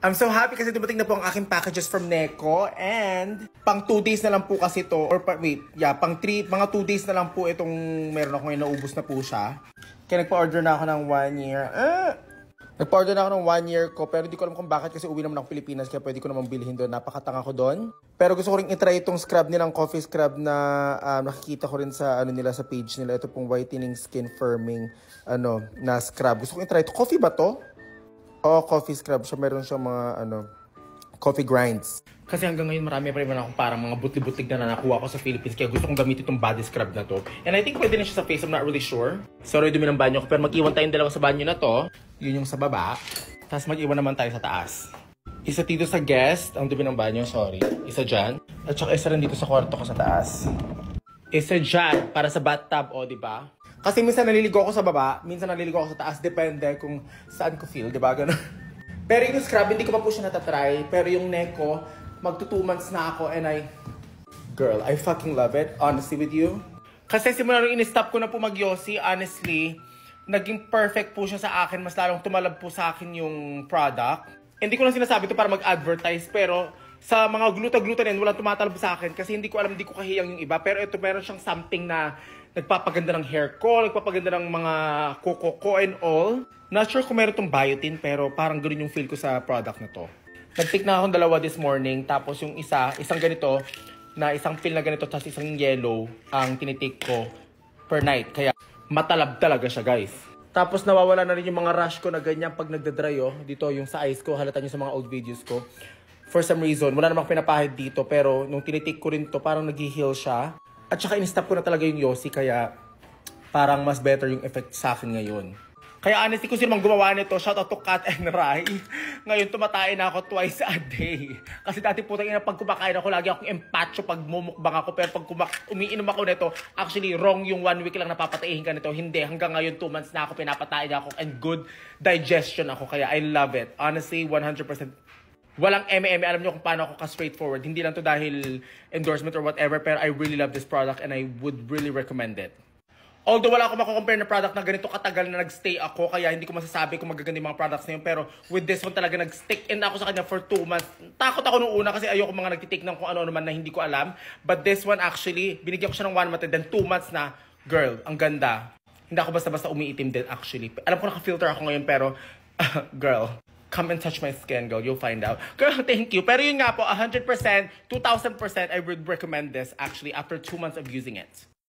I'm so happy kasi dumating na po ang aking packages from Neko and pang 2 days na lang po kasi to or pang 3, mga 2 days na lang po itong meron ako ngayon, naubos na po siya. Kaya nagpa-order na ako ng 1 year. Nagpa-order na ako ng 1 year ko pero hindi ko alam kung bakit kasi uwi naman ako Pilipinas kaya pwede ko naman bilhin doon. Napakatanga ko doon. Pero gusto ko rin itry itong scrub nilang coffee scrub na nakikita ko rin sa nila sa page nila. Ito pong whitening skin firming na scrub. Gusto ko itry ito. Coffee ba to? Oo, coffee scrub siya. Meron siyang mga coffee grinds. Kasi hanggang ngayon marami pa rin akong parang mga butlig-butlig na nakuha ko sa Philippines. Kaya gusto kong gamitin itong body scrub na to. And I think pwede na siya sa face. I'm not really sure. Sorry, dumi ng banyo ko. Pero mag-iwan tayong dalawa sa banyo na to. Yun yung sa baba. Tapos mag-iwan naman tayo sa taas. Isa dito sa guest. Ang dumi ng banyo, sorry. Isa dyan. At saka isa rin dito sa kwarto ko sa taas. Isa dyan para sa bathtub, o diba? Kasi minsan naliligo ako sa baba, minsan naliligo ako sa taas. Depende kung saan ko feel, diba? Ganun. Pero yung scrub, hindi ko pa po siya natatry. Pero yung Neko, magto 2 months na ako and girl, I fucking love it, honestly with you. Kasi simula nung in-stop ko na po mag-Yossi, honestly, naging perfect po siya sa akin. Mas lalong tumalab po sa akin yung product. Hindi ko lang sinasabi ito para mag-advertise, pero sa mga gluta-gluta din, walang tumatalab sa akin. Kasi hindi ko alam, hindi ko kahiyang yung iba. Pero ito, meron siyang something na nagpapaganda ng hair ko, nagpapaganda ng mga kuko ko and all. Not sure kung meron itong biotin, pero parang ganoon yung feel ko sa product na to. Nag-take na akong 2 this morning, tapos yung isang ganito, na isang pill na ganito, tapos isang yellow, ang tinitake ko per night. Kaya matalab talaga siya, guys. Tapos nawawala na rin yung mga rash ko na ganyan pag nagdadry, oh. Dito yung sa eyes ko, halata nyo sa mga old videos ko. For some reason, wala namang pinapahid dito, pero nung tinitake ko rin to, parang nag-heal siya. At saka in-stop ko na talaga yung Yossi, kaya parang mas better yung effect sa akin ngayon. Kaya honestly, kung sino mang gumawa nito, shoutout to Kat and Rai. Ngayon, tumatay na ako twice a day. Kasi dati putang ina, pag kumakain ako, lagi akong empacho pag mumukbang ako. Pero pag umiinom ako nito, actually, wrong yung 1 week lang napapataihin ka nito. Hindi, hanggang ngayon, 2 months na ako, pinapatay na ako. And good digestion ako. Kaya I love it. Honestly, 100%. Walang eme-eme. Alam niyo kung paano ako ka-straightforward. Hindi lang to dahil endorsement or whatever. Pero I really love this product and I would really recommend it. Although wala akong mako-compare na product na ganito katagal na nagstay ako, kaya hindi ko masasabi kung magaganda yung mga products na yun. Pero with this one talaga nag-stick in ako sa kanya for 2 months. Takot ako nung una kasi ayoko mga nagtitake ng kung ano naman na hindi ko alam. But this one actually, binigyan ko siya ng 1 month and then 2 months na, girl, ang ganda. Hindi ako basta-basta umiitim din actually. Alam ko naka-filter ako ngayon pero, girl, come and touch my skin, girl. You'll find out. Girl, thank you. Pero yun nga po, 100%, 2,000%, I would recommend this actually after 2 months of using it.